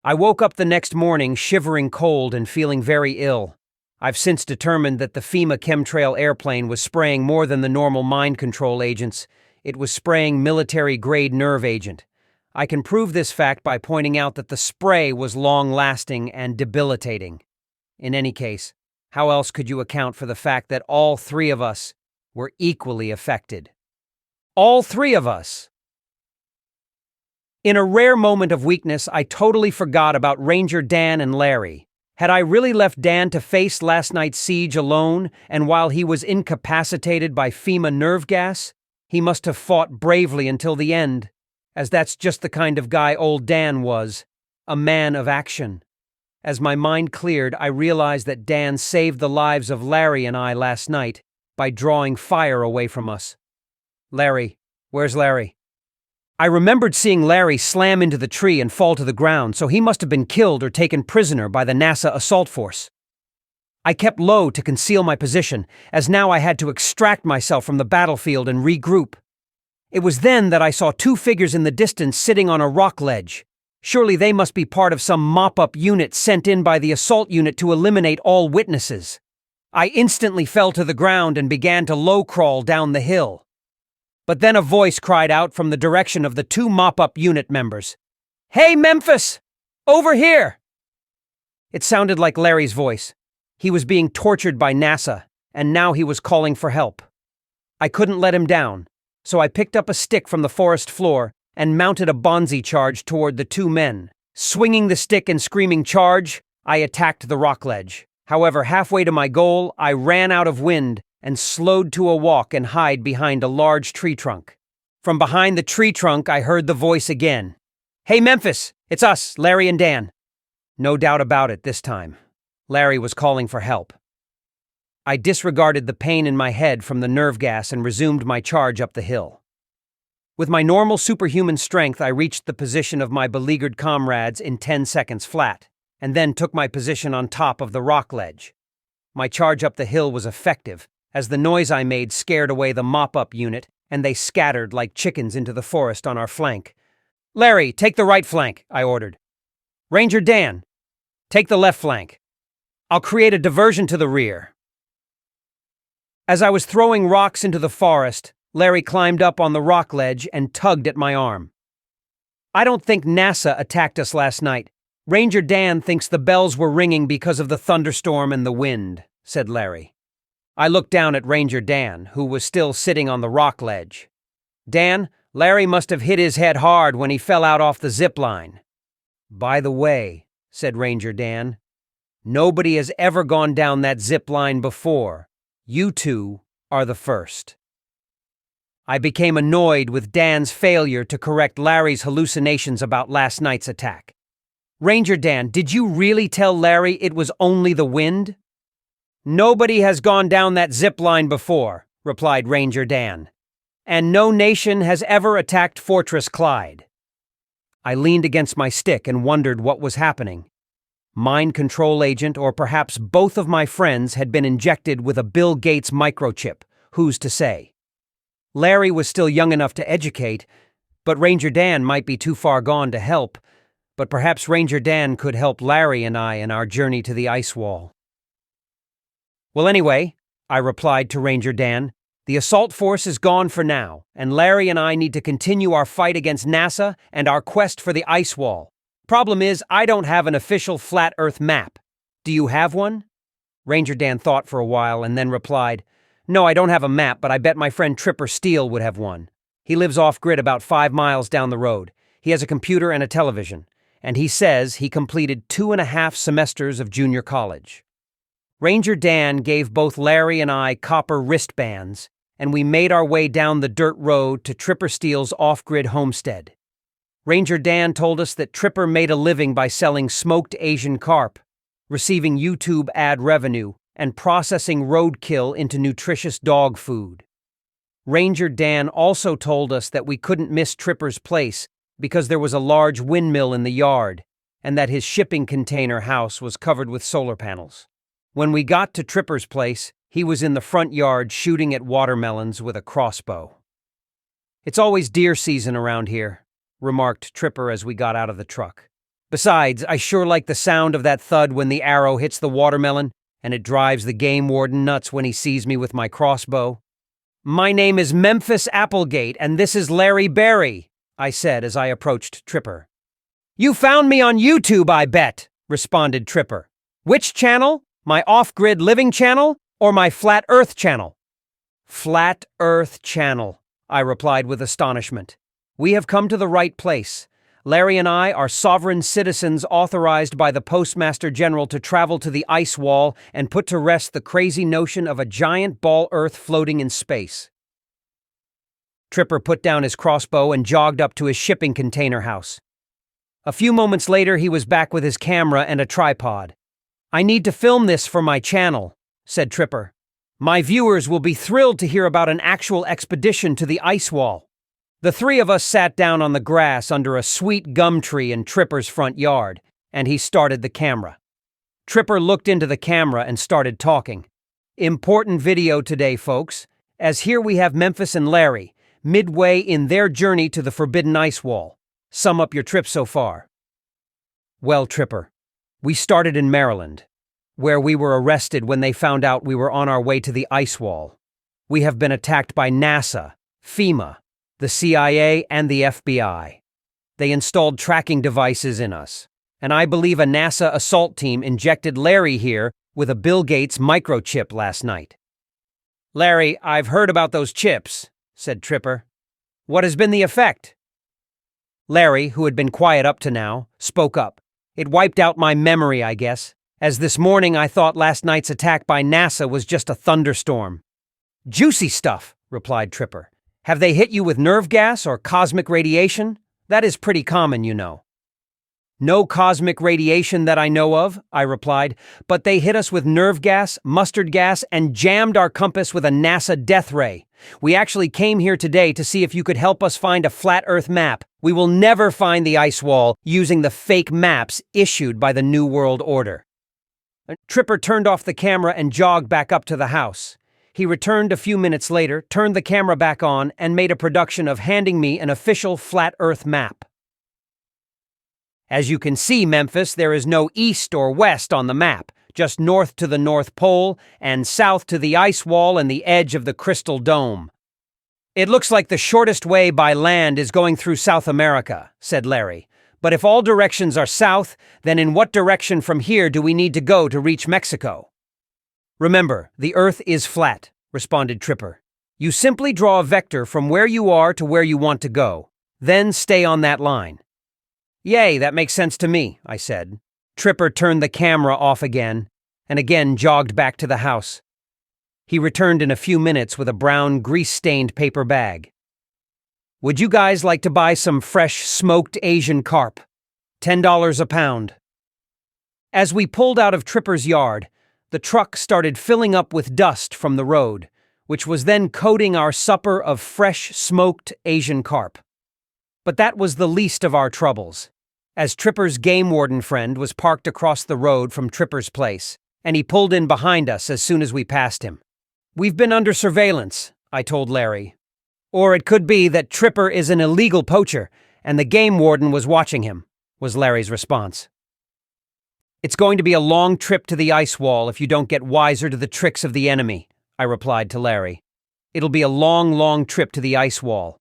I woke up the next morning shivering cold and feeling very ill. I've since determined that the FEMA chemtrail airplane was spraying more than the normal mind control agents. It was spraying military-grade nerve agent. I can prove this fact by pointing out that the spray was long-lasting and debilitating. In any case, how else could you account for the fact that all three of us were equally affected? All three of us! In a rare moment of weakness, I totally forgot about Ranger Dan and Larry. Had I really left Dan to face last night's siege alone, and while he was incapacitated by FEMA nerve gas, he must have fought bravely until the end, as that's just the kind of guy old Dan was, a man of action. As my mind cleared, I realized that Dan saved the lives of Larry and I last night by drawing fire away from us. Larry, where's Larry? I remembered seeing Larry slam into the tree and fall to the ground, so he must have been killed or taken prisoner by the NASA assault force. I kept low to conceal my position, as now I had to extract myself from the battlefield and regroup. It was then that I saw two figures in the distance sitting on a rock ledge. Surely they must be part of some mop-up unit sent in by the assault unit to eliminate all witnesses. I instantly fell to the ground and began to low-crawl down the hill. But then a voice cried out from the direction of the two mop-up unit members. "Hey, Memphis! Over here!" It sounded like Larry's voice. He was being tortured by NASA, and now he was calling for help. I couldn't let him down, so I picked up a stick from the forest floor and mounted a bonsai charge toward the two men. Swinging the stick and screaming "Charge!" I attacked the rock ledge. However, halfway to my goal, I ran out of wind and slowed to a walk and hide behind a large tree trunk. From behind the tree trunk, I heard the voice again. "Hey, Memphis! It's us, Larry and Dan." No doubt about it this time. Larry was calling for help. I disregarded the pain in my head from the nerve gas and resumed my charge up the hill. With my normal superhuman strength, I reached the position of my beleaguered comrades in 10 seconds flat, and then took my position on top of the rock ledge. My charge up the hill was effective, as the noise I made scared away the mop-up unit, and they scattered like chickens into the forest on our flank. "Larry, take the right flank," I ordered. "Ranger Dan, take the left flank. I'll create a diversion to the rear." As I was throwing rocks into the forest, Larry climbed up on the rock ledge and tugged at my arm. "I don't think NASA attacked us last night. Ranger Dan thinks the bells were ringing because of the thunderstorm and the wind," said Larry. I looked down at Ranger Dan, who was still sitting on the rock ledge. "Dan, Larry must have hit his head hard when he fell out off the zip line." "By the way," said Ranger Dan, "nobody has ever gone down that zip line before. You two are the first." I became annoyed with Dan's failure to correct Larry's hallucinations about last night's attack. "Ranger Dan, did you really tell Larry it was only the wind?" "Nobody has gone down that zip line before," replied Ranger Dan. "And no nation has ever attacked Fortress Clyde." I leaned against my stick and wondered what was happening. Mind control agent, or perhaps both of my friends, had been injected with a Bill Gates microchip. Who's to say? Larry was still young enough to educate, but Ranger Dan might be too far gone to help. But perhaps Ranger Dan could help Larry and I in our journey to the ice wall. "Well, anyway," I replied to Ranger Dan, "the assault force is gone for now, and Larry and I need to continue our fight against NASA and our quest for the ice wall. Problem is, I don't have an official flat Earth map. Do you have one?" Ranger Dan thought for a while and then replied, "No, I don't have a map, but I bet my friend Tripper Steele would have one. He lives off-grid about 5 miles down the road. He has a computer and a television, and he says he completed 2.5 semesters of junior college." Ranger Dan gave both Larry and I copper wristbands, and we made our way down the dirt road to Tripper Steele's off-grid homestead. Ranger Dan told us that Tripper made a living by selling smoked Asian carp, receiving YouTube ad revenue, and processing roadkill into nutritious dog food. Ranger Dan also told us that we couldn't miss Tripper's place because there was a large windmill in the yard, and that his shipping container house was covered with solar panels. When we got to Tripper's place, he was in the front yard shooting at watermelons with a crossbow. "It's always deer season around here," remarked Tripper as we got out of the truck. Besides, I sure like the sound of that thud when the arrow hits the watermelon, and it drives the game warden nuts when he sees me with my crossbow. My name is Memphis Applegate, and this is Larry Berry, I said as I approached Tripper. You found me on YouTube, I bet, responded Tripper. Which channel? My off-grid living channel or my Flat Earth channel? Flat Earth channel, I replied with astonishment. We have come to the right place. Larry and I are sovereign citizens authorized by the Postmaster General to travel to the ice wall and put to rest the crazy notion of a giant ball Earth floating in space. Tripper put down his crossbow and jogged up to his shipping container house. A few moments later, he was back with his camera and a tripod. I need to film this for my channel, said Tripper. My viewers will be thrilled to hear about an actual expedition to the ice wall. The three of us sat down on the grass under a sweet gum tree in Tripper's front yard, and he started the camera. Tripper looked into the camera and started talking. Important video today, folks, as here we have Memphis and Larry, midway in their journey to the forbidden ice wall. Sum up your trip so far. Well, Tripper, we started in Maryland, where we were arrested when they found out we were on our way to the ice wall. We have been attacked by NASA, FEMA, the CIA, and the FBI. They installed tracking devices in us, and I believe a NASA assault team injected Larry here with a Bill Gates microchip last night. Larry, I've heard about those chips, said Tripper. What has been the effect? Larry, who had been quiet up to now, spoke up. It wiped out my memory, I guess, as this morning I thought last night's attack by NASA was just a thunderstorm. Juicy stuff, replied Tripper. Have they hit you with nerve gas or cosmic radiation? That is pretty common, you know. No cosmic radiation that I know of, I replied, but they hit us with nerve gas, mustard gas, and jammed our compass with a NASA death ray. We actually came here today to see if you could help us find a flat Earth map. We will never find the ice wall using the fake maps issued by the New World Order. Tripper turned off the camera and jogged back up to the house. He returned a few minutes later, turned the camera back on, and made a production of handing me an official flat Earth map. As you can see, Memphis, there is no east or west on the map, just north to the North Pole and south to the ice wall and the edge of the Crystal Dome. It looks like the shortest way by land is going through South America, said Larry. But if all directions are south, then in what direction from here do we need to go to reach Mexico? Remember, the Earth is flat, responded Tripper. You simply draw a vector from where you are to where you want to go, then stay on that line. Yay, that makes sense to me, I said. Tripper turned the camera off again, and again jogged back to the house. He returned in a few minutes with a brown, grease-stained paper bag. Would you guys like to buy some fresh, smoked Asian carp? $10 a pound. As we pulled out of Tripper's yard, the truck started filling up with dust from the road, which was then coating our supper of fresh, smoked Asian carp. But that was the least of our troubles, as Tripper's game warden friend was parked across the road from Tripper's place, and he pulled in behind us as soon as we passed him. We've been under surveillance, I told Larry. Or it could be that Tripper is an illegal poacher, and the game warden was watching him, was Larry's response. It's going to be a long trip to the ice wall if you don't get wiser to the tricks of the enemy, I replied to Larry. It'll be a long, long trip to the ice wall.